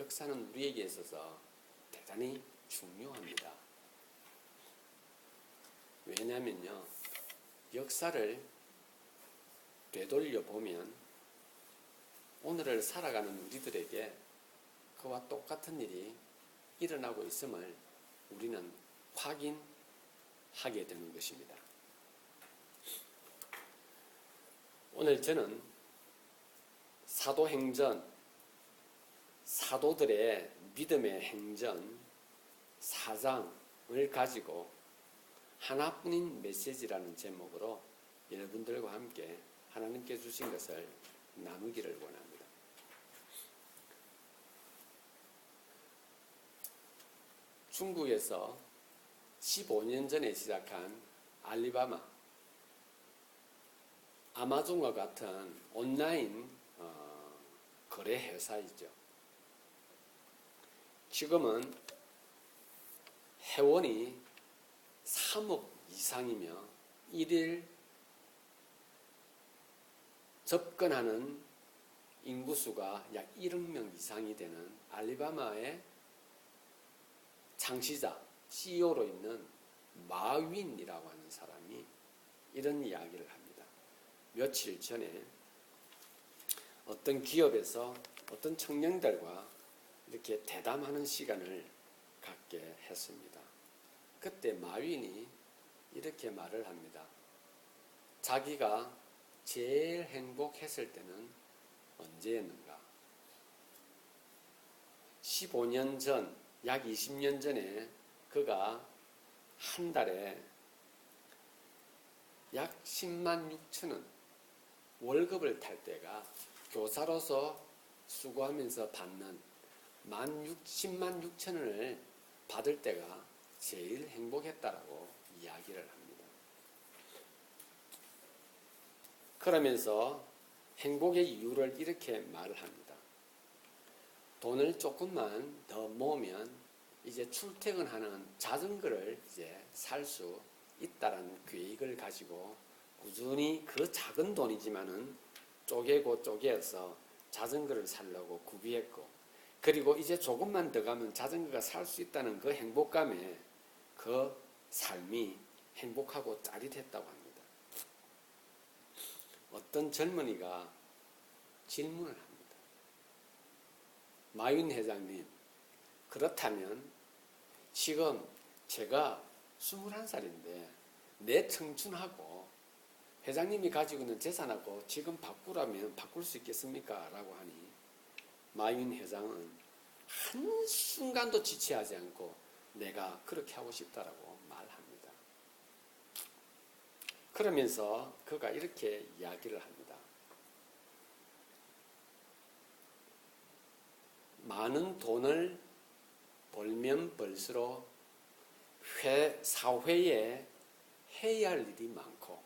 역사는 우리에게 있어서 대단히 중요합니다. 왜냐면요, 역사를 되돌려 보면 오늘을 살아가는 우리들에게 그와 똑같은 일이 일어나고 있음을 우리는 확인하게 되는 것입니다. 오늘 저는 사도행전, 사도들의 믿음의 행전 4장을 가지고 하나뿐인 메시지라는 제목으로 여러분들과 함께 하나님께 주신 것을 나누기를 원합니다. 중국에서 15년 전에 시작한 알리바바, 아마존과 같은 온라인 거래 회사이죠. 지금은 회원이 3억 이상이며 1일 접근하는 인구수가 약 1억 명 이상이 되는 알리바바의 창시자, CEO로 있는 마윈이라고 하는 사람이 이런 이야기를 합니다. 며칠 전에 어떤 기업에서 어떤 청년들과 이렇게 대담하는 시간을 갖게 했습니다. 그때 마윈이 이렇게 말을 합니다. 자기가 제일 행복했을 때는 언제였는가? 15년 전, 약 20년 전에 그가 한 달에 약 10만 6천 원 월급을 탈 때가 교사로서 수고하면서 받는 10만 6천 원을 받을 때가 제일 행복했다라고 이야기를 합니다. 그러면서 행복의 이유를 이렇게 말을 합니다. 돈을 조금만 더 모으면 이제 출퇴근하는 자전거를 이제 살 수 있다라는 계획을 가지고 꾸준히 그 작은 돈이지만은 쪼개고 쪼개서 자전거를 살려고 구비했고, 그리고 이제 조금만 더 가면 자전거가 살 수 있다는 그 행복감에 그 삶이 행복하고 짜릿했다고 합니다. 어떤 젊은이가 질문을 합니다. 마윈 회장님, 그렇다면 지금 제가 21살인데 내 청춘하고 회장님이 가지고 있는 재산하고 지금 바꾸라면 바꿀 수 있겠습니까? 라고 하니 마윈 회장은 한순간도 지체하지 않고 내가 그렇게 하고 싶다라고 말합니다. 그러면서 그가 이렇게 이야기를 합니다. 많은 돈을 벌면 벌수록 사회에 해야 할 일이 많고,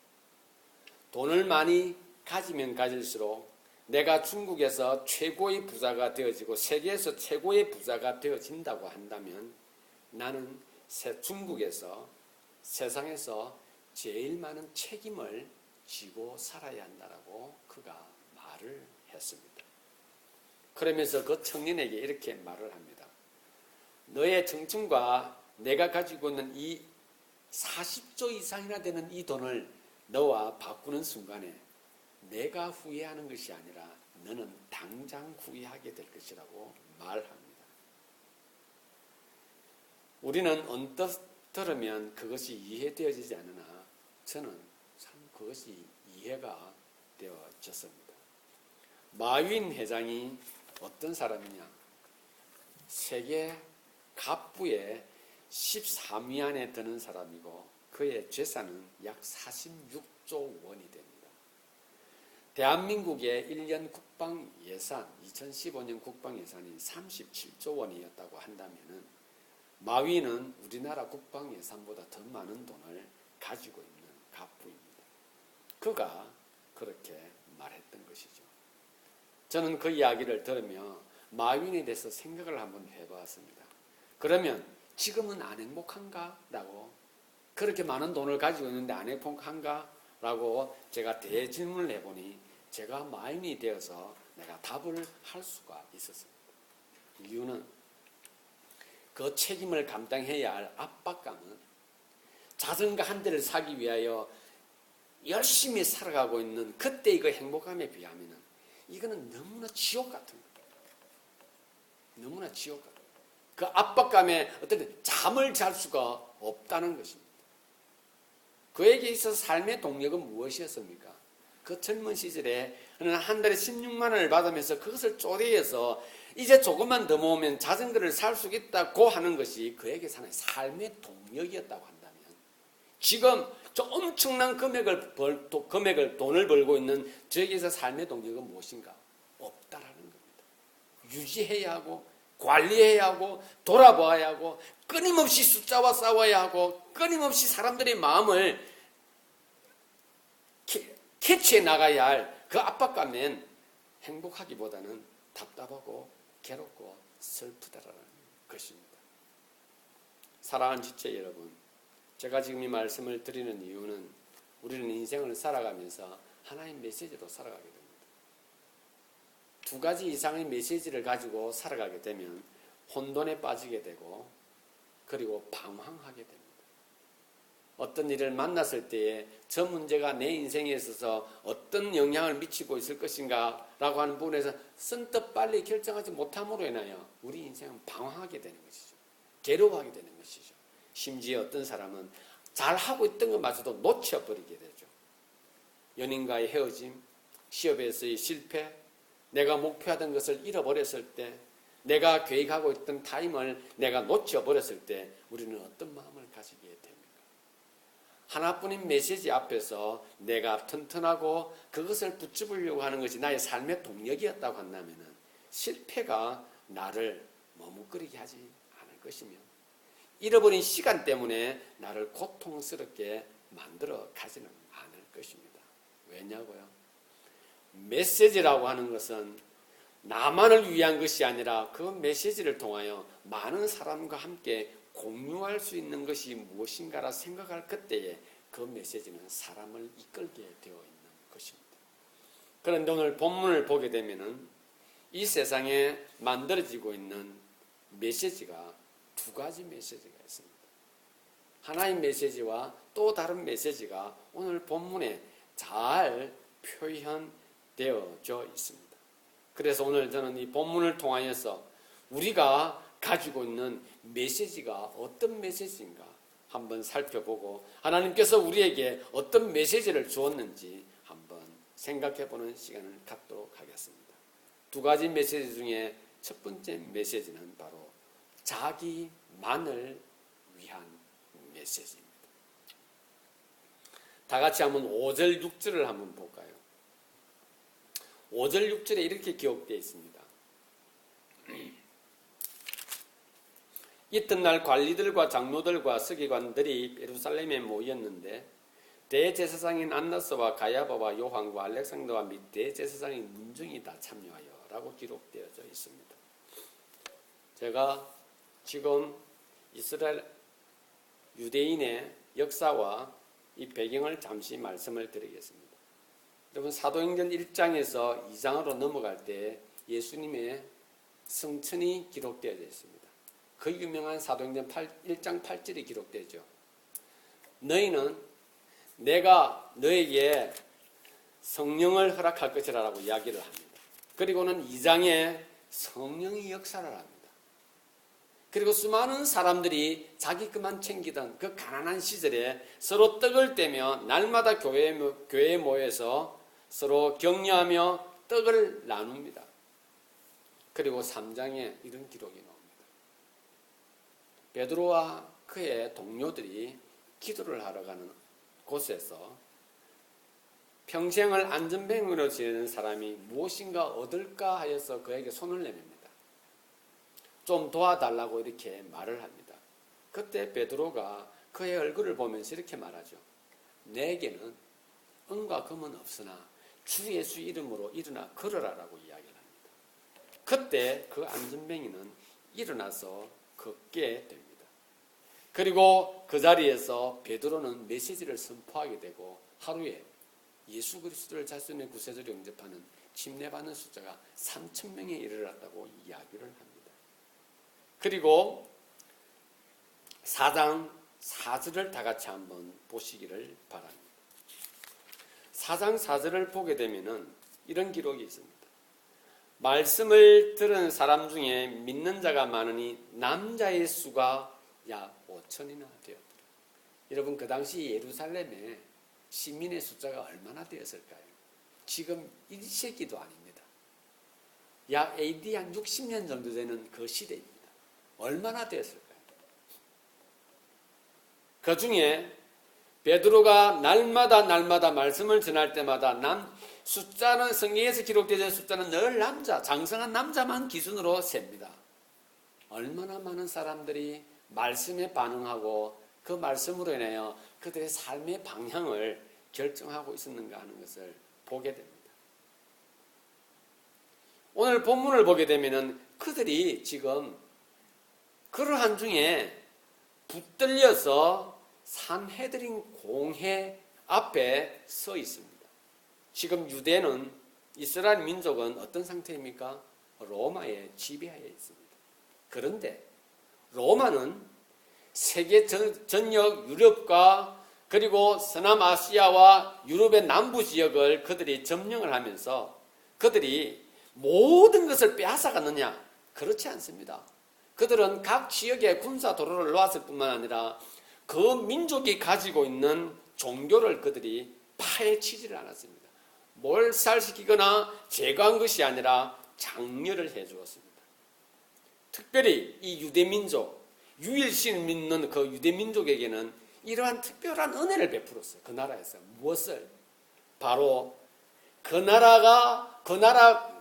돈을 많이 가지면 가질수록 내가 중국에서 최고의 부자가 되어지고 세계에서 최고의 부자가 되어진다고 한다면 나는 중국에서 세상에서 제일 많은 책임을 지고 살아야 한다라고 그가 말을 했습니다. 그러면서 그 청년에게 이렇게 말을 합니다. 너의 청춘과 내가 가지고 있는 이 40조 이상이나 되는 이 돈을 너와 바꾸는 순간에 내가 후회하는 것이 아니라 너는 당장 후회하게 될 것이라고 말합니다. 우리는 언뜻 들으면 그것이 이해되어지지 않으나 저는 참 그것이 이해가 되어졌습니다. 마윈 회장이 어떤 사람이냐? 세계 갑부의 13위 안에 드는 사람이고 그의 재산은 약 46조 원이 됩니다. 대한민국의 1년 국방 예산, 2015년 국방 예산이 37조 원이었다고 한다면 마윈은 우리나라 국방 예산보다 더 많은 돈을 가지고 있는 갑부입니다. 그가 그렇게 말했던 것이죠. 저는 그 이야기를 들으며 마윈에 대해서 생각을 한번 해보았습니다. 그러면 지금은 안 행복한가? 라고, 그렇게 많은 돈을 가지고 있는데 안 행복한가? 라고 제가 대질문을 해보니 제가 마윈이 되어서 내가 답을 할 수가 있었습니다. 이유는 그 책임을 감당해야 할 압박감은 자전거 한 대를 사기 위하여 열심히 살아가고 있는 그때의 그 행복감에 비하면 이거는 너무나 지옥 같은 거예요. 너무나 지옥 같은 거예요. 그 압박감에 어떤 잠을 잘 수가 없다는 것입니다. 그에게 있어서 삶의 동력은 무엇이었습니까? 그 젊은 시절에 한 달에 16만 원을 받으면서 그것을 쪼개서 이제 조금만 더 모으면 자전거를 살 수 있다고 하는 것이 그에게 사는 삶의 동력이었다고 한다면 지금 저 엄청난 돈을 벌고 있는 저에게서 삶의 동력은 무엇인가? 없다라는 겁니다. 유지해야 하고 관리해야 하고 돌아봐야 하고 끊임없이 숫자와 싸워야 하고 끊임없이 사람들의 마음을 캐치해 나가야 할 그 압박감엔 행복하기보다는 답답하고 괴롭고 슬프다라는 것입니다. 사랑하는 지체 여러분, 제가 지금 이 말씀을 드리는 이유는 우리는 인생을 살아가면서 하나의 메시지로 살아가게 됩니다. 두 가지 이상의 메시지를 가지고 살아가게 되면 혼돈에 빠지게 되고 그리고 방황하게 됩니다. 어떤 일을 만났을 때에 저 문제가 내 인생에 있어서 어떤 영향을 미치고 있을 것인가 라고 하는 부분에서 선뜻 빨리 결정하지 못함으로 인하여 우리 인생은 방황하게 되는 것이죠. 괴로워하게 되는 것이죠. 심지어 어떤 사람은 잘하고 있던 것마저도 놓쳐버리게 되죠. 연인과의 헤어짐, 시험에서의 실패, 내가 목표하던 것을 잃어버렸을 때, 내가 계획하고 있던 타임을 내가 놓쳐버렸을 때 우리는 어떤 마음을 가지게 됩니까? 하나뿐인 메시지 앞에서 내가 튼튼하고 그것을 붙잡으려고 하는 것이 나의 삶의 동력이었다고 한다면 실패가 나를 머뭇거리게 하지 않을 것이며 잃어버린 시간 때문에 나를 고통스럽게 만들어 가지는 않을 것입니다. 왜냐고요? 메시지라고 하는 것은 나만을 위한 것이 아니라 그 메시지를 통하여 많은 사람과 함께 공유할 수 있는 것이 무엇인가라 생각할 그때에 그 메시지는 사람을 이끌게 되어 있는 것입니다. 그런데 오늘 본문을 보게 되면은 이 세상에 만들어지고 있는 메시지가 두 가지 메시지가 있습니다. 하나의 메시지와 또 다른 메시지가 오늘 본문에 잘 표현되어져 있습니다. 그래서 오늘 저는 이 본문을 통하여서 우리가 가지고 있는 메시지가 어떤 메시지인가 한번 살펴보고 하나님께서 우리에게 어떤 메시지를 주었는지 한번 생각해보는 시간을 갖도록 하겠습니다. 두 가지 메시지 중에 첫 번째 메시지는 바로 자기만을 위한 메시지입니다. 다 같이 한번 5절 6절을 한번 볼까요? 5절 6절에 이렇게 기록되어 있습니다. 이튿날 관리들과 장로들과 서기관들이 예루살렘에 모였는데 대제사장인 안나스와 가야바와 요한과 알렉산더와 및 대제사장인 문중이 다 참여하여 라고 기록되어져 있습니다. 제가 지금 이스라엘 유대인의 역사와 이 배경을 잠시 말씀을 드리겠습니다. 여러분 사도행전 1장에서 2장으로 넘어갈 때 예수님의 성천이 기록되어져 있습니다. 그 유명한 사도행전 1장 8절이 기록되죠. 너희는 내가 너에게 성령을 허락할 것이라고 이야기를 합니다. 그리고는 2장에 성령의 역사를 합니다. 그리고 수많은 사람들이 자기 그만 챙기던 그 가난한 시절에 서로 떡을 떼며 날마다 교회에 모여서 서로 격려하며 떡을 나눕니다. 그리고 3장에 이런 기록이 나옵니다. 베드로와 그의 동료들이 기도를 하러 가는 곳에서 평생을 안전뱅이로 지내는 사람이 무엇인가 얻을까 하여서 그에게 손을 내밉니다. 좀 도와달라고 이렇게 말을 합니다. 그때 베드로가 그의 얼굴을 보면서 이렇게 말하죠. 내게는 은과 금은 없으나 주 예수 이름으로 일어나 걸어라라고 이야기를 합니다. 그때 그 안전뱅이는 일어나서 걷게 됩니다. 그리고 그 자리에서 베드로는 메시지를 선포하게 되고 하루에 예수 그리스도를 자신의 구세주로 영접하는 침례받는 숫자가 3,000명에 이르렀다고 이야기를 합니다. 그리고 4장 4절을 다 같이 한번 보시기를 바랍니다. 4장 4절을 보게 되면은 이런 기록이 있습니다. 말씀을 들은 사람 중에 믿는 자가 많으니 남자의 수가 약 5천이나 되었더라. 여러분, 그 당시 예루살렘에 시민의 숫자가 얼마나 되었을까요? 지금 1세기도 아닙니다. 약 AD 한 60년 정도 되는 그 시대입니다. 얼마나 되었을까요? 그 중에 베드로가 날마다 말씀을 전할 때마다 숫자는, 성경에서 기록되어 숫자는 늘 남자, 장성한 남자만 기준으로 셉니다. 얼마나 많은 사람들이 말씀에 반응하고 그 말씀으로 인하여 그들의 삶의 방향을 결정하고 있었는가 하는 것을 보게 됩니다. 오늘 본문을 보게 되면은 그들이 지금 그러한 중에 붙들려서 산헤드린 공회 앞에 서 있습니다. 지금 유대는, 이스라엘 민족은 어떤 상태입니까? 로마의 지배하에 있습니다. 그런데 로마는 세계 전역 유럽과 그리고 서남아시아와 유럽의 남부 지역을 그들이 점령을 하면서 그들이 모든 것을 빼앗아갔느냐? 그렇지 않습니다. 그들은 각 지역에 군사 도로를 놓았을 뿐만 아니라 그 민족이 가지고 있는 종교를 그들이 파헤치지를 않았습니다. 몰살시키거나 제거한 것이 아니라 장려를 해주었습니다. 특별히 이 유대민족, 유일신을 믿는 그 유대민족에게는 이러한 특별한 은혜를 베풀었어요. 그 나라에서. 무엇을? 바로 그 나라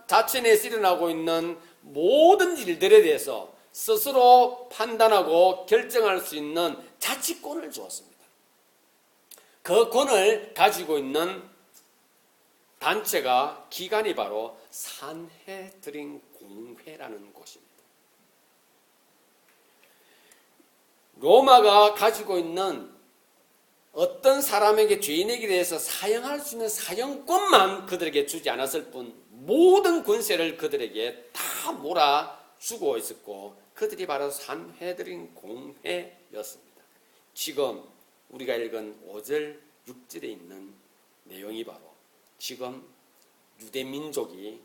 자체 내에서 일어나고 있는 모든 일들에 대해서 스스로 판단하고 결정할 수 있는 자치권을 주었습니다. 그 권을 가지고 있는 단체가, 기관이 바로 산헤드린 공회라는 곳입니다. 로마가 가지고 있는 어떤 사람에게, 죄인에게 대해서 사형할 수 있는 사형권만 그들에게 주지 않았을 뿐 모든 권세를 그들에게 다 몰아주고 있었고, 그들이 바로 산헤드린 공회였습니다. 지금 우리가 읽은 5절, 6절에 있는 내용이 바로 지금 유대민족이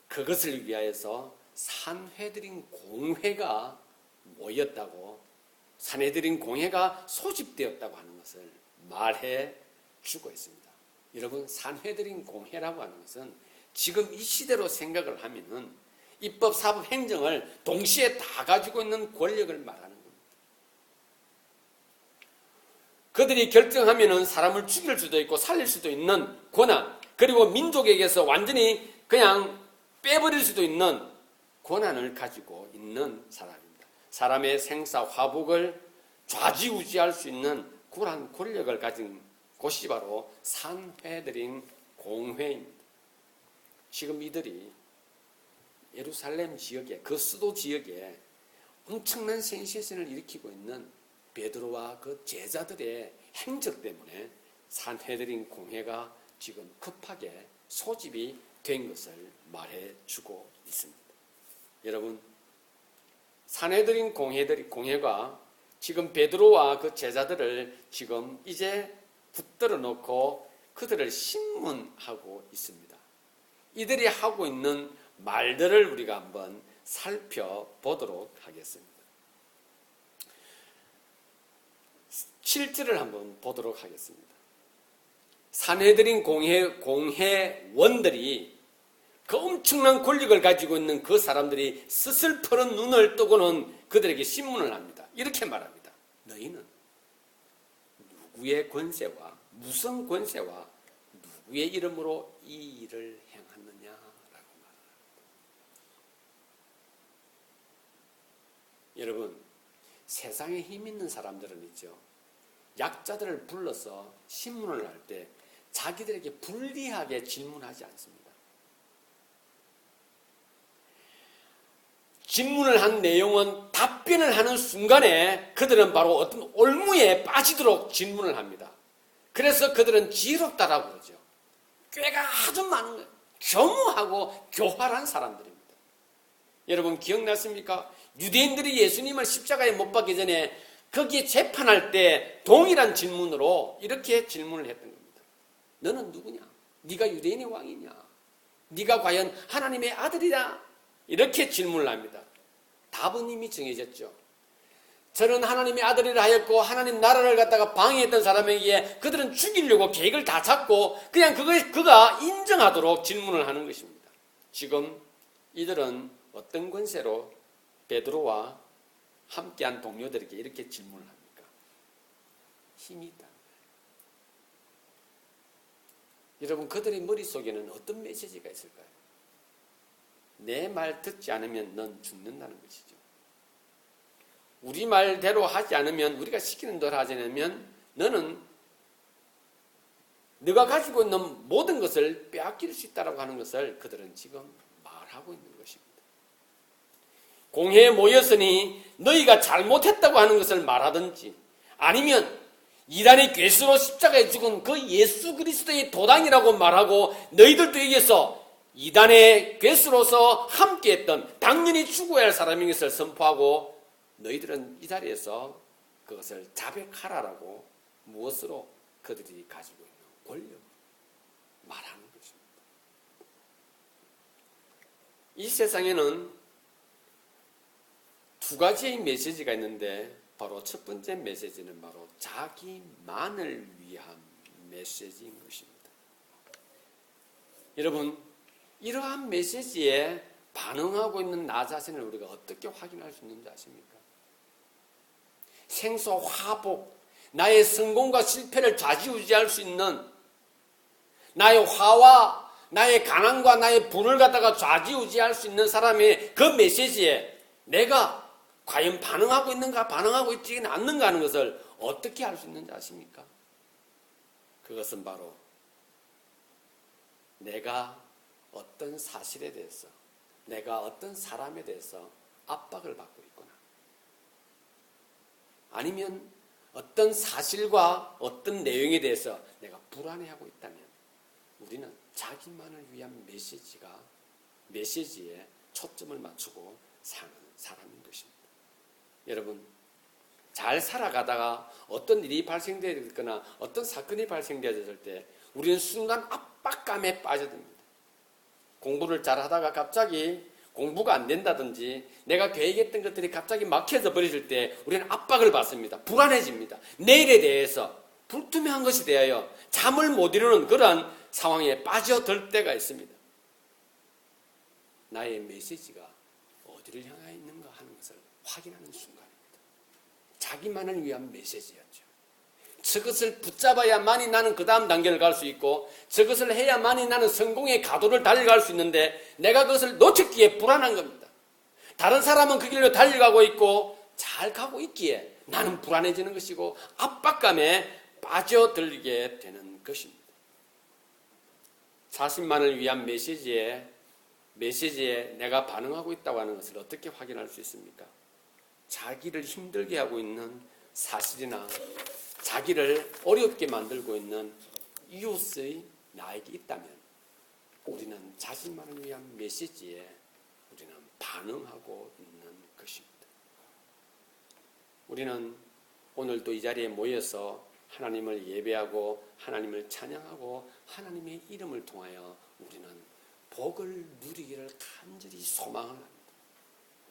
그것을 위하여서 산헤드린 공회가 모였다고, 산헤드린 공회가 소집되었다고 하는 것을 말해 주고 있습니다. 여러분, 산헤드린 공회라고 하는 것은 지금 이 시대로 생각을 하면은 입법, 사법, 행정을 동시에 다 가지고 있는 권력을 말하는 겁니다. 그들이 결정하면은 사람을 죽일 수도 있고 살릴 수도 있는 권한, 그리고 민족에게서 완전히 그냥 빼버릴 수도 있는 권한을 가지고 있는 사람입니다. 사람의 생사, 화복을 좌지우지할 수 있는 그러한 권력을 가진 곳이 바로 산헤드린 공회입니다. 지금 이들이 예루살렘 지역에, 그 수도 지역에 엄청난 센세이션을 일으키고 있는 베드로와 그 제자들의 행적 때문에 산헤드린 공회가 지금 급하게 소집이 된 것을 말해주고 있습니다. 여러분, 산헤드린 공회가 지금 베드로와 그 제자들을 지금 이제 붙들어 놓고 그들을 신문하고 있습니다. 이들이 하고 있는 말들을 우리가 한번 살펴보도록 하겠습니다. 7절을 한번 보도록 하겠습니다. 산헤드린 공회원들이, 그 엄청난 권력을 가지고 있는 그 사람들이 스슬퍼런 눈을 뜨고는 그들에게 신문을 합니다. 이렇게 말합니다. 너희는 누구의 권세와, 무슨 권세와 누구의 이름으로 이 일을 행하느냐라고 말합니다. 여러분, 세상에 힘 있는 사람들은 있죠. 약자들을 불러서 신문을 할 때 자기들에게 불리하게 질문하지 않습니다. 질문을 한 내용은 답변을 하는 순간에 그들은 바로 어떤 올무에 빠지도록 질문을 합니다. 그래서 그들은 지혜롭다라고 그러죠. 꾀가 아주 많은 거예요. 교무하고 교활한 사람들입니다. 여러분 기억나십니까? 유대인들이 예수님을 십자가에 못 박기 전에 거기에 재판할 때 동일한 질문으로 이렇게 질문을 했던 겁니다. 너는 누구냐? 네가 유대인의 왕이냐? 네가 과연 하나님의 아들이냐? 이렇게 질문을 합니다. 답은 이미 정해졌죠. 저는 하나님의 아들이라 하였고 하나님 나라를 갖다가 방해했던 사람에게 그들은 죽이려고 계획을 다 잡고 그냥 그가 인정하도록 질문을 하는 것입니다. 지금 이들은 어떤 권세로 베드로와 함께한 동료들에게 이렇게 질문을 합니까? 힘이 있다. 여러분 그들의 머릿속에는 어떤 메시지가 있을까요? 내 말 듣지 않으면 넌 죽는다는 것이죠. 우리 말대로 하지 않으면, 우리가 시키는 대로 하지 않으면 너는 네가 가지고 있는 모든 것을 빼앗길 수 있다고 하는 것을 그들은 지금 말하고 있는 것입니다. 공회에 모였으니 너희가 잘못했다고 하는 것을 말하든지, 아니면 이단의 괴수로 십자가에 죽은 그 예수 그리스도의 도당이라고 말하고 너희들도 여기서 이단의 괴수로서 함께했던 당연히 죽어야 할 사람인 것을 선포하고 너희들은 이 자리에서 그것을 자백하라라고 무엇으로 그들이 가지고 있는 권력을 말하는 것입니다. 이 세상에는 두 가지의 메시지가 있는데 바로 첫 번째 메시지는 바로 자기만을 위한 메시지인 것입니다. 여러분, 이러한 메시지에 반응하고 있는 나 자신을 우리가 어떻게 확인할 수 있는지 아십니까? 생소 화복, 나의 성공과 실패를 좌지우지할 수 있는, 나의 화와 나의 가난과 나의 분을 갖다가 좌지우지할 수 있는 사람의 그 메시지에 내가 과연 반응하고 있는가 반응하고 있지 않는가 하는 것을 어떻게 알 수 있는지 아십니까? 그것은 바로 내가 어떤 사실에 대해서, 내가 어떤 사람에 대해서 압박을 받고 있거나, 아니면 어떤 사실과 어떤 내용에 대해서 내가 불안해하고 있다면 우리는 자기만을 위한 메시지에 초점을 맞추고 사는 사람인 것입니다. 여러분, 잘 살아가다가 어떤 일이 발생되거나 어떤 사건이 발생되었을 때 우리는 순간 압박감에 빠져듭니다. 공부를 잘하다가 갑자기 공부가 안 된다든지 내가 계획했던 것들이 갑자기 막혀져 버릴 때 우리는 압박을 받습니다. 불안해집니다. 내일에 대해서 불투명한 것이 되어요. 잠을 못 이루는 그런 상황에 빠져들 때가 있습니다. 나의 메시지가 어디를 향하여 있는가 하는 것을 확인하는 순간입니다. 자기만을 위한 메시지였죠. 저것을 붙잡아야만이 나는 그 다음 단계를 갈 수 있고 저것을 해야만이 나는 성공의 가도를 달려갈 수 있는데 내가 그것을 놓쳤기에 불안한 겁니다. 다른 사람은 그 길로 달려가고 있고 잘 가고 있기에 나는 불안해지는 것이고 압박감에 빠져들게 되는 것입니다. 자신만을 위한 메시지에 내가 반응하고 있다고 하는 것을 어떻게 확인할 수 있습니까? 자기를 힘들게 하고 있는 사실이나 자기를 어렵게 만들고 있는 이웃의 나에게 있다면 우리는 자신만을 위한 메시지에 우리는 반응하고 있는 것입니다. 우리는 오늘도 이 자리에 모여서 하나님을 예배하고 하나님을 찬양하고 하나님의 이름을 통하여 우리는 복을 누리기를 간절히 소망을 합니다.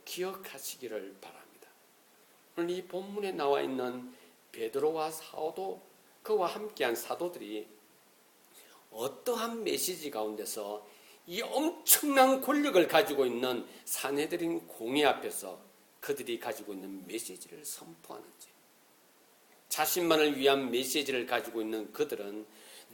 기억하시기를 바랍니다. 오늘 이 본문에 나와 있는 베드로와 사도, 그와 함께한 사도들이 어떠한 메시지 가운데서 이 엄청난 권력을 가지고 있는 산헤드린 공회 앞에서 그들이 가지고 있는 메시지를 선포하는지, 자신만을 위한 메시지를 가지고 있는 그들은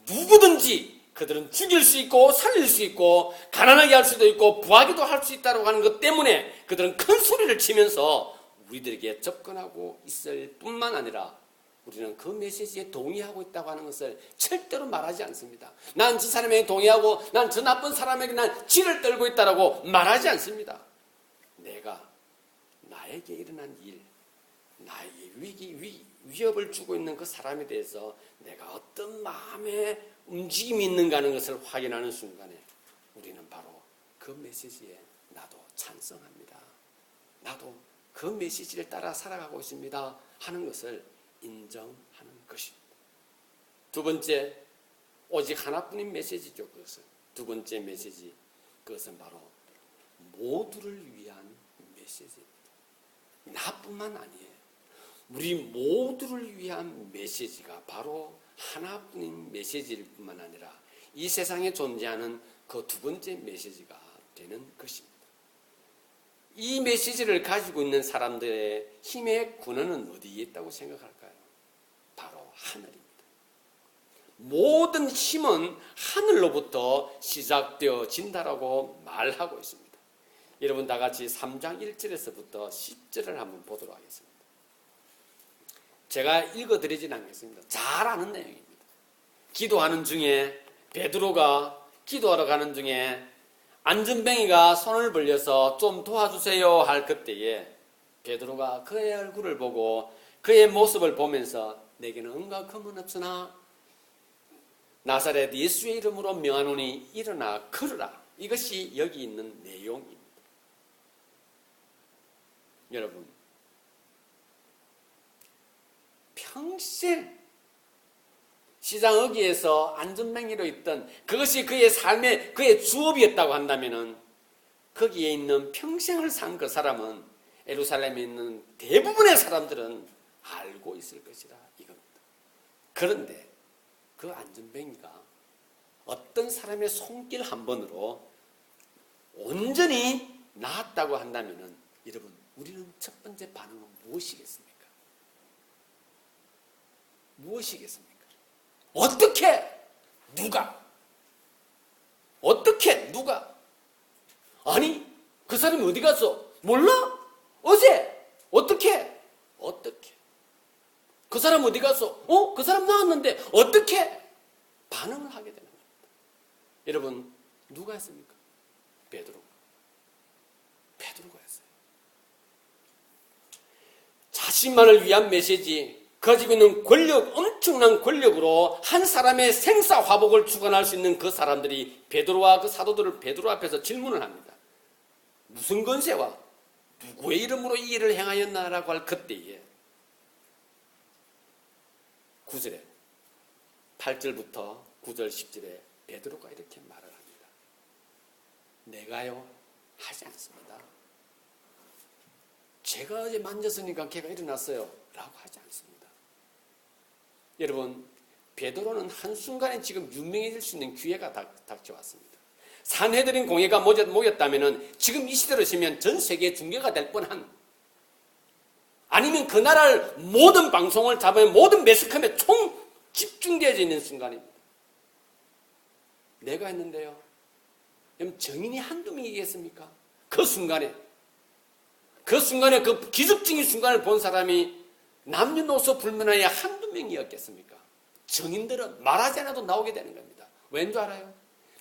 누구든지 그들은 죽일 수 있고 살릴 수 있고 가난하게 할 수도 있고 부하기도 할 수 있다고 하는 것 때문에 그들은 큰 소리를 치면서 우리들에게 접근하고 있을 뿐만 아니라 우리는 그 메시지에 동의하고 있다고 하는 것을 절대로 말하지 않습니다. 난 저 사람에게 동의하고 난 저 나쁜 사람에게 난 지를 떨고 있다고 말하지 않습니다. 내가 나에게 일어난 일, 나에게 위협을 주고 있는 그 사람에 대해서 내가 어떤 마음의 움직임이 있는가 하는 것을 확인하는 순간에 우리는 바로 그 메시지에 나도 찬성합니다. 나도 그 메시지를 따라 살아가고 있습니다 하는 것을 인정하는 것입니다. 두 번째, 오직 하나뿐인 메시지죠. 그것은 두 번째 메시지, 그것은 바로 모두를 위한 메시지입니다. 나뿐만 아니에요. 우리 모두를 위한 메시지가 바로 하나뿐인 메시지일 뿐만 아니라 이 세상에 존재하는 그 두 번째 메시지가 되는 것입니다. 이 메시지를 가지고 있는 사람들의 힘의 근원은 어디에 있다고 생각할까요? 바로 하늘입니다. 모든 힘은 하늘로부터 시작되어진다라고 말하고 있습니다. 여러분 다 같이 3장 1절에서부터 10절을 한번 보도록 하겠습니다. 제가 읽어드리진 않겠습니다. 잘 아는 내용입니다. 기도하는 중에 베드로가 기도하러 가는 중에 안전뱅이가 손을 벌려서 좀 도와주세요 할 그때에 베드로가 그의 얼굴을 보고 그의 모습을 보면서 내게는 은과 금은 없으나 나사렛 예수의 이름으로 명하노니 일어나 걸으라. 이것이 여기 있는 내용입니다. 여러분, 평생 시장 어귀에서 안전뱅이로 있던 그것이 그의 삶의 그의 주업이었다고 한다면은 거기에 있는 평생을 산 그 사람은 예루살렘에 있는 대부분의 사람들은 알고 있을 것이라 이겁니다. 그런데 그 안전뱅이가 어떤 사람의 손길 한 번으로 온전히 나았다고 한다면은 여러분, 우리는 첫 번째 반응은 무엇이겠습니까? 무엇이겠습니까? 어떻게? 누가? 어떻게? 누가? 아니, 그 사람이 어디 갔어? 몰라? 어제? 어떻게? 어떻게? 그 사람 어디 갔어? 그 사람 나왔는데 어떻게? 반응을 하게 되는 겁니다. 여러분, 누가 했습니까? 베드로가 했어요. 자신만을 위한 메시지, 가지고 있는 권력, 엄청난 권력으로 한 사람의 생사화복을 주관할 수 있는 그 사람들이 베드로와 그 사도들을 베드로 앞에서 질문을 합니다. 무슨 권세와 누구의 이름으로 이 일을 행하였나라고 할 그때에 9절에 8절부터 9절 10절에 베드로가 이렇게 말을 합니다. 내가요 하지 않습니다. 제가 어제 만졌으니까 걔가 일어났어요 라고 하지 않습니다. 여러분, 베드로는 한순간에 지금 유명해질 수 있는 기회가 닥쳐왔습니다. 산헤드린 공회가 모였다면 지금 이 시대로 치면 전 세계 중계가 될 뻔한, 아니면 그 나라를 모든 방송을 잡으면 모든 매스컴에 총 집중되어져 있는 순간입니다. 내가 했는데요. 그럼 정인이 한두 명이겠습니까? 그 순간에 그 기습적인 순간을 본 사람이 남녀노소 불문하에 한두 명이었겠습니까? 정인들은 말하지 않아도 나오게 되는 겁니다. 왠 줄 알아요?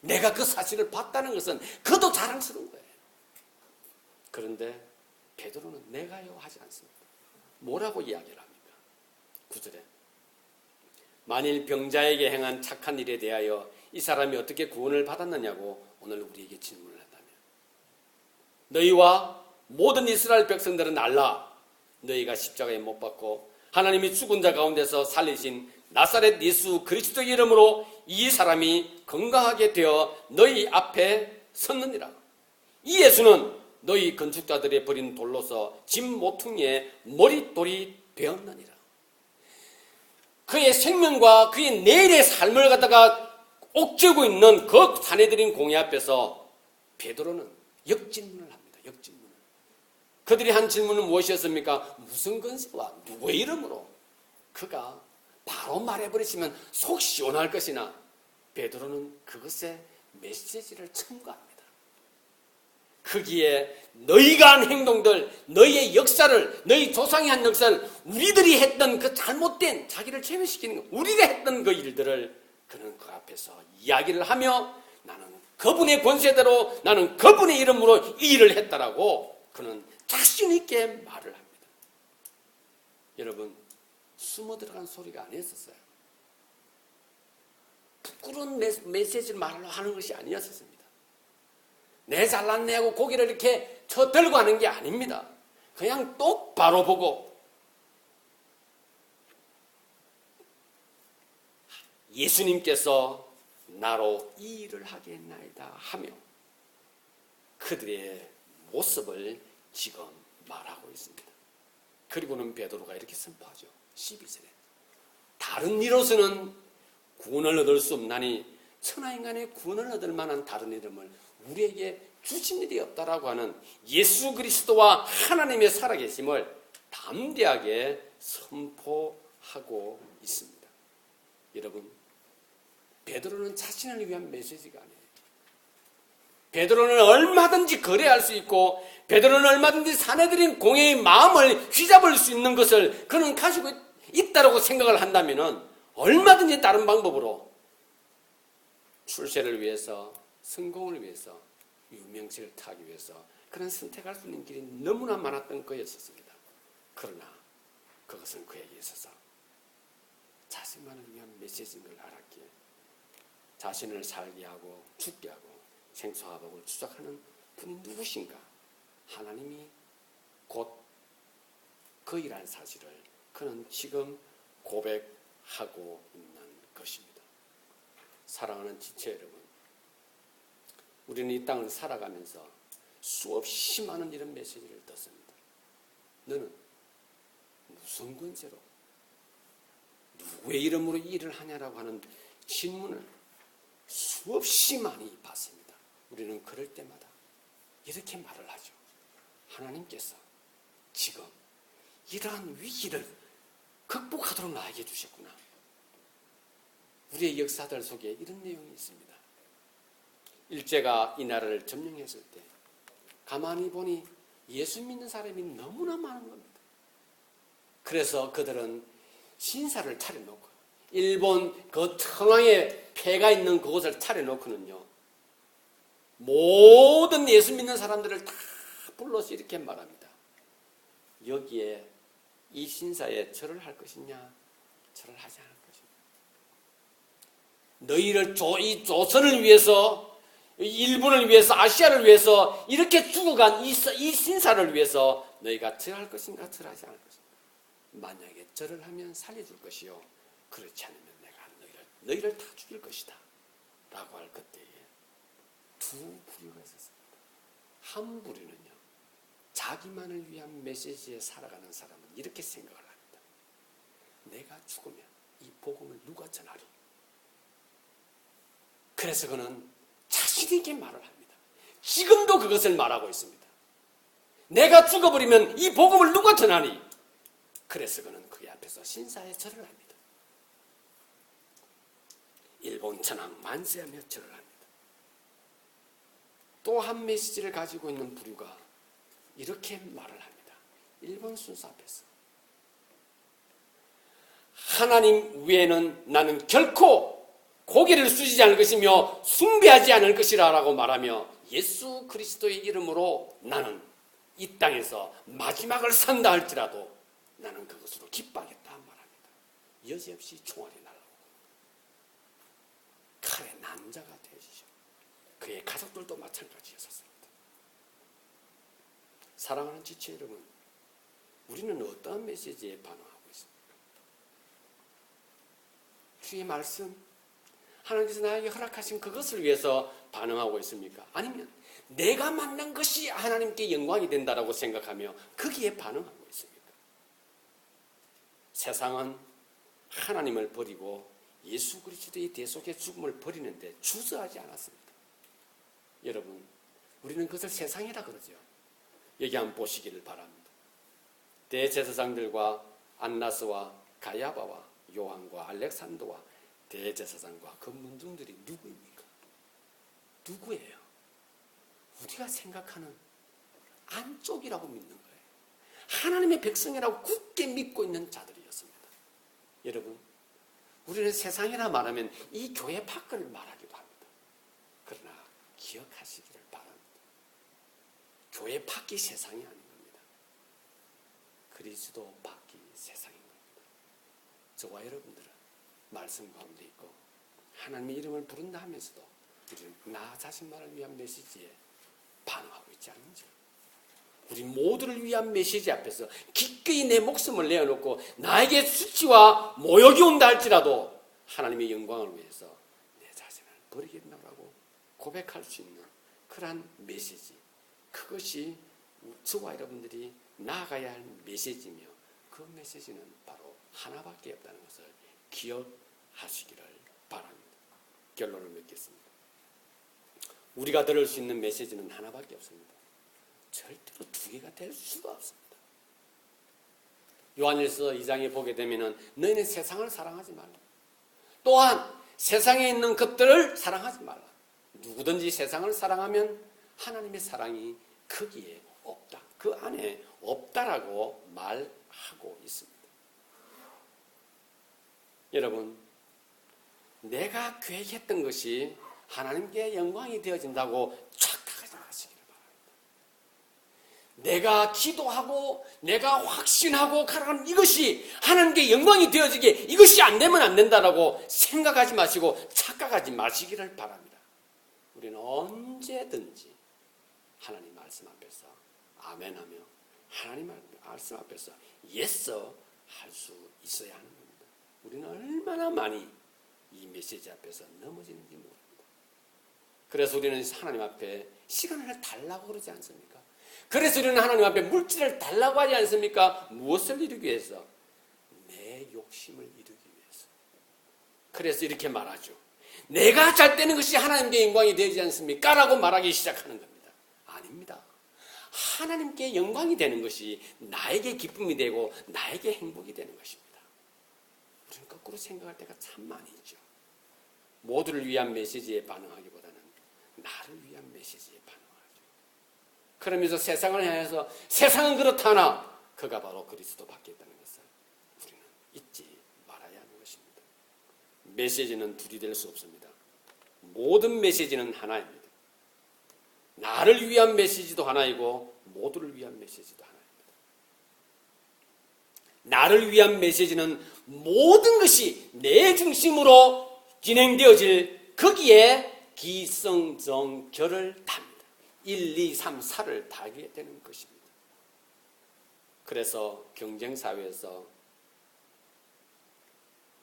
내가 그 사실을 봤다는 것은 그도 자랑스러운 거예요. 그런데 베드로는 내가요 하지 않습니다. 뭐라고 이야기를 합니까? 9절에 만일 병자에게 행한 착한 일에 대하여 이 사람이 어떻게 구원을 받았느냐고 오늘 우리에게 질문을 한다면, 너희와 모든 이스라엘 백성들은 알라. 너희가 십자가에 못 박고 하나님이 죽은 자 가운데서 살리신 나사렛 예수 그리스도의 이름으로 이 사람이 건강하게 되어 너희 앞에 섰느니라. 이 예수는 너희 건축자들이 버린 돌로서 집 모퉁이의 머릿돌이 되었느니라. 그의 생명과 그의 내일의 삶을 갖다가 옥죄고 있는 그 산헤드린 공회 앞에서 베드로는 역질문을 합니다. 역질문을. 그들이 한 질문은 무엇이었습니까? 무슨 권세와 누구의 이름으로? 그가 바로 말해버리시면 속 시원할 것이나 베드로는 그것의 메시지를 첨가합니다. 거기에 너희가 한 행동들, 너희의 역사를, 너희 조상이 한 역사를, 우리들이 했던 그 잘못된, 자기를 체면시키는 거, 우리가 했던 그 일들을 그는 그 앞에서 이야기를 하며 나는 그분의 권세대로, 나는 그분의 이름으로 이 일을 했다라고 그는 자신 있게 말을 합니다. 여러분, 숨어 들어간 소리가 아니었어요. 부끄러운 메시지를 말하려고 하는 것이 아니었습니다. 내 잘났네 하고 고개를 이렇게 쳐들고 하는 게 아닙니다. 그냥 똑바로 보고 예수님께서 나로 이 일을 하게 했나이다 하며 그들의 모습을 지금 말하고 있습니다. 그리고는 베드로가 이렇게 선포하죠. 12절에 다른 이로서는 구원을 얻을 수 없나니 천하인간의 구원을 얻을 만한 다른 이름을 우리에게 주신 일이 없다라고 하는 예수 그리스도와 하나님의 살아계심을 담대하게 선포하고 있습니다. 여러분, 베드로는 자신을 위한 메시지가 아니에요. 베드로는 얼마든지 거래할 수 있고 베드로는 얼마든지 사내들인 공회의 마음을 휘잡을 수 있는 것을 그는 가지고 있다고 생각을 한다면 얼마든지 다른 방법으로 출세를 위해서 성공을 위해서 유명세를 타기 위해서 그런 선택할 수 있는 길이 너무나 많았던 그였었습니다. 그러나 그것은 그에게 있어서 자신만을 위한 메시지인 걸 알았기에 자신을 살게 하고 죽게 하고 생사화복을 추적하는 분이 누구신가? 하나님이 곧 그이란 사실을 그는 지금 고백하고 있는 것입니다. 사랑하는 지체 여러분, 우리는 이 땅을 살아가면서 수없이 많은 이런 메시지를 듣습니다. 너는 무슨 권세로 누구의 이름으로 이 일을 하냐라고 하는 질문을 수없이 많이 받습니다. 우리는 그럴 때마다 이렇게 말을 하죠. 하나님께서 지금 이러한 위기를 극복하도록 나에게 주셨구나. 우리의 역사들 속에 이런 내용이 있습니다. 일제가 이 나라를 점령했을 때 가만히 보니 예수 믿는 사람이 너무나 많은 겁니다. 그래서 그들은 신사를 차려놓고 일본 그 천황의 폐가 있는 그곳을 차려놓고는요 모든 예수 믿는 사람들을 다 불러서 이렇게 말합니다. 여기에 이 신사에 절을 할 것이냐 절을 하지 않을 것이냐. 너희를 이 조선을 위해서 일본을 위해서 아시아를 위해서 이렇게 죽어간 이 신사를 위해서 너희가 절할 것인가 절하지 않을 것인가. 만약에 절을 하면 살려줄 것이요 그렇지 않으면 내가 너희를 다 죽일 것이다 라고 할 그때에 두 부류가 있었습니다. 한 부류는요 자기만을 위한 메시지에 살아가는 사람은 이렇게 생각을 합니다. 내가 죽으면 이 복음을 누가 전하리. 그래서 그는 자신에게 말을 합니다. 지금도 그것을 말하고 있습니다. 내가 죽어버리면 이 복음을 누가 전하니. 그래서 그는 그의 앞에서 신사에 절을 합니다. 일본 천황 만세하며 절을 합니다. 또 한 메시지를 가지고 있는 부류가 이렇게 말을 합니다. 일본 순사 앞에서 하나님 외에는 나는 결코 고개를 숙이지 않을 것이며 숭배하지 않을 것이라 라고 말하며 예수 그리스도의 이름으로 나는 이 땅에서 마지막을 산다 할지라도 나는 그것으로 기뻐하겠다 말합니다. 여지없이 총알이 날라오고 칼에 난자가 되어지죠. 그의 가족들도 마찬가지였습니다. 사랑하는 지체 여러분, 우리는 어떠한 메시지에 반응하고 있습니까? 주의 말씀, 하나님께서 나에게 허락하신 그것을 위해서 반응하고 있습니까? 아니면 내가 만난 것이 하나님께 영광이 된다라고 생각하며 거기에 반응하고 있습니까? 세상은 하나님을 버리고 예수 그리스도의 대속의 죽음을 버리는데 주저하지 않았습니다. 여러분, 우리는 그것을 세상이라 그러죠. 여기 한번 보시기를 바랍니다. 대제사장들과 안나스와 가야바와 요한과 알렉산더와 대제사장과 그 문중들이 누구입니까? 누구예요? 우리가 생각하는 안쪽이라고 믿는 거예요. 하나님의 백성이라고 굳게 믿고 있는 자들이었습니다. 여러분, 우리는 세상이라 말하면 이 교회 밖을 말하기도 합니다. 그러나 기억하시기를 바랍니다. 교회 밖이 세상이 아닌 겁니다. 그리스도 밖이 세상인 겁니다. 저와 여러분들은 말씀 가운데 있고 하나님의 이름을 부른다 하면서도 우리는 나 자신만을 위한 메시지에 반응하고 있지 않은지, 우리 모두를 위한 메시지 앞에서 기꺼이 내 목숨을 내어놓고 나에게 수치와 모욕이 온다 할지라도 하나님의 영광을 위해서 내 자신을 버리겠노라고 고백할 수 있는 그러한 메시지, 그것이 저와 여러분들이 나아가야 할 메시지며 그 메시지는 바로 하나밖에 없다는 것을 기억하시기를 바랍니다. 결론을 맺겠습니다. 우리가 들을 수 있는 메시지는 하나밖에 없습니다. 절대로 두 개가 될 수가 없습니다. 요한일서 2장에 보게 되면 너희는 세상을 사랑하지 말라. 또한 세상에 있는 것들을 사랑하지 말라. 누구든지 세상을 사랑하면 하나님의 사랑이 거기에 없다. 그 안에 없다라고 말하고 있습니다. 여러분, 내가 계획했던 것이 하나님께 영광이 되어진다고 착각하지 마시기를 바랍니다. 내가 기도하고 내가 확신하고 가라는 이것이 하나님께 영광이 되어지게 이것이 안 되면 안 된다라고 생각하지 마시고 착각하지 마시기를 바랍니다. 우리는 언제든지 하나님 말씀 앞에서 아멘하며 하나님 말씀 앞에서 예스 할 수 있어야 하는 겁니다. 우리는 얼마나 많이 이 메시지 앞에서 넘어지는지 모릅니다. 그래서 우리는 하나님 앞에 시간을 달라고 그러지 않습니까? 그래서 우리는 하나님 앞에 물질을 달라고 하지 않습니까? 무엇을 이루기 위해서? 내 욕심을 이루기 위해서. 그래서 이렇게 말하죠. 내가 잘 되는 것이 하나님께 영광이 되지 않습니까? 라고 말하기 시작하는 겁니다. 아닙니다. 하나님께 영광이 되는 것이 나에게 기쁨이 되고 나에게 행복이 되는 것입니다. 우리는 거꾸로 생각할 때가 참 많이 있죠. 모두를 위한 메시지에 반응하기보다는 나를 위한 메시지에 반응하죠. 그러면서 세상을 향해서 세상은 그렇다나 그가 바로 그리스도 받겠다는 것을 우리는 잊지 말아야 하는 것입니다. 메시지는 둘이 될 수 없습니다. 모든 메시지는 하나입니다. 나를 위한 메시지도 하나이고 모두를 위한 메시지도 하나입니다. 나를 위한 메시지는 모든 것이 내 중심으로 진행되어질 거기에 기성정결을 답니다. 1, 2, 3, 4를 다하게 되는 것입니다. 그래서 경쟁사회에서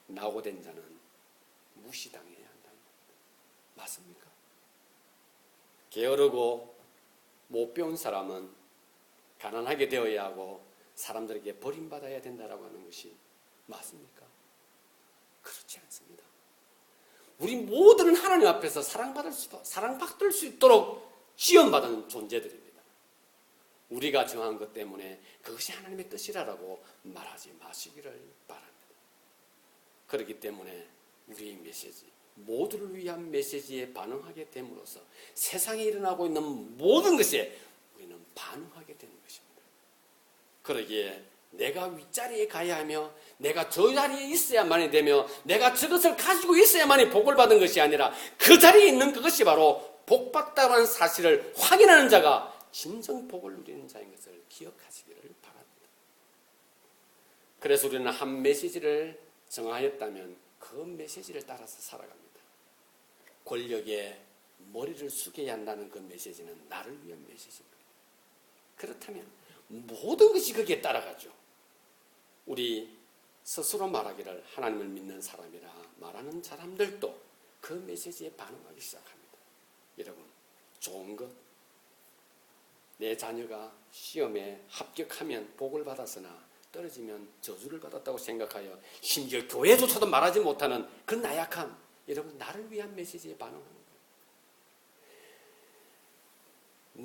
낙오된 자는 무시당해야 한다는 겁니다. 맞습니까? 게으르고 못 배운 사람은 가난하게 되어야 하고 사람들에게 버림받아야 된다라고 하는 것이 맞습니까? 그렇지 않습니다. 우리 모두는 하나님 앞에서 사랑받을 수 있도록 지원받은 존재들입니다. 우리가 정한 것 때문에 그것이 하나님의 뜻이라고 말하지 마시기를 바랍니다. 그렇기 때문에 우리의 메시지, 모두를 위한 메시지에 반응하게 됨으로써 세상에 일어나고 있는 모든 것에 우리는 반응하게 되는 것입니다. 그러기에 내가 윗자리에 가야 하며 내가 저 자리에 있어야만이 되며 내가 저것을 가지고 있어야만이 복을 받은 것이 아니라 그 자리에 있는 그것이 바로 복받다는 사실을 확인하는 자가 진정 복을 누리는 자인 것을 기억하시기를 바랍니다. 그래서 우리는 한 메시지를 정하였다면 그 메시지를 따라서 살아갑니다. 권력에 머리를 숙여야 한다는 그 메시지는 나를 위한 메시지입니다. 그렇다면 모든 것이 거기에 따라가죠. 우리 스스로 말하기를 하나님을 믿는 사람이라 말하는 사람들도 그 메시지에 반응하기 시작합니다. 여러분, 좋은 것, 내 자녀가 시험에 합격하면 복을 받았으나 떨어지면 저주를 받았다고 생각하여 심지어 교회조차도 말하지 못하는 그 나약함, 여러분, 나를 위한 메시지에 반응하는 거예요.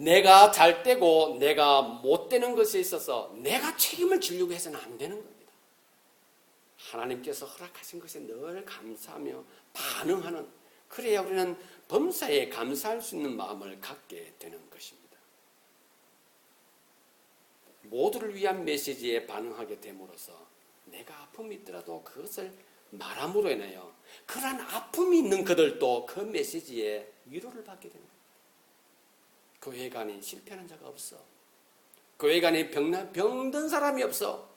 내가 잘 되고 내가 못 되는 것에 있어서 내가 책임을 지려고 해서는 안 되는 겁니다. 하나님께서 허락하신 것에 늘 감사하며 반응하는, 그래야 우리는 범사에 감사할 수 있는 마음을 갖게 되는 것입니다. 모두를 위한 메시지에 반응하게 됨으로써 내가 아픔이 있더라도 그것을 말함으로 인하여 그러한 아픔이 있는 그들도 그 메시지에 위로를 받게 됩니다. 교회 간에 실패하는 자가 없어. 교회 간에 병든 사람이 없어.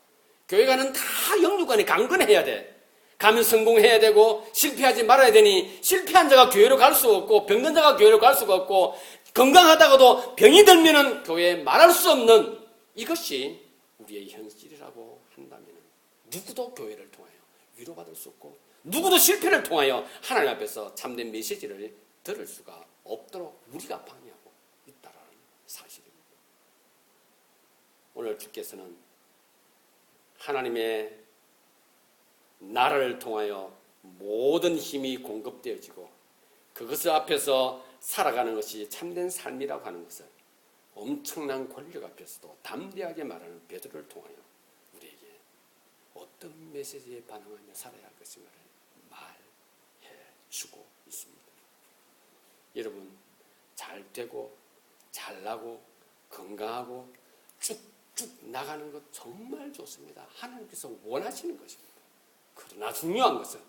교회 간은 다 영육간에 강건해야 돼. 가면 성공해야 되고 실패하지 말아야 되니 실패한 자가 교회로 갈 수 없고 병든 자가 교회로 갈 수가 없고 건강하다가도 병이 들면은 교회에 말할 수 없는 이것이 우리의 현실이라고 한다면 누구도 교회를 통하여 위로받을 수 없고 누구도 실패를 통하여 하나님 앞에서 참된 메시지를 들을 수가 없도록 우리가 방해하고 있다는 사실입니다. 오늘 주께서는 하나님의 나라를 통하여 모든 힘이 공급되어지고 그것을 앞에서 살아가는 것이 참된 삶이라고 하는 것을 엄청난 권력 앞에서도 담대하게 말하는 베드로를 통하여 우리에게 어떤 메시지에 반응하며 살아야 할 것인가를 말해 주고 있습니다. 여러분, 잘 되고 잘나고 건강하고 쭉쭉 나가는 것 정말 좋습니다. 하나님께서 원하시는 것입니다. 그러나 중요한 것은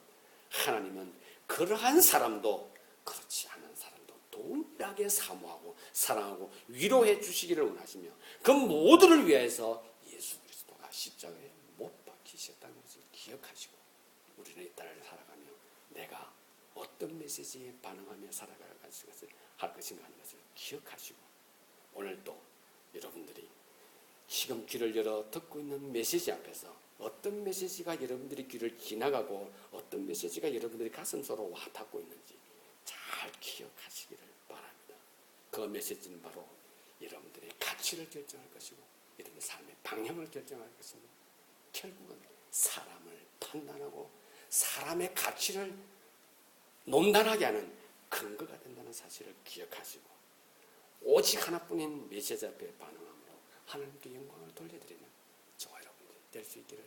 하나님은 그러한 사람도 그렇지 않은 사람도 동일하게 사모하고 사랑하고 위로해 주시기를 원하시며 그 모두를 위해서 예수 그리스도가 십자가에 못 박히셨다는 것을 기억하시고 우리는 이 땅을 살아가며 내가 어떤 메시지에 반응하며 살아갈 것인가 하는 것을 기억하시고 오늘도 여러분들이 지금 귀를 열어 듣고 있는 메시지 앞에서 어떤 메시지가 여러분들의 귀를 지나가고 어떤 메시지가 여러분들의 가슴속으로 와닿고 있는지 잘 기억하시기를 바랍니다. 그 메시지는 바로 여러분들의 가치를 결정할 것이고 여러분의 삶의 방향을 결정할 것입니다. 결국은 사람을 판단하고 사람의 가치를 논단하게 하는 근거가 된다는 사실을 기억하시고 오직 하나뿐인 메시지 앞에 반응함으로 하나님께 영광을 돌려드리는 저와 여러분들이 될 수 있기를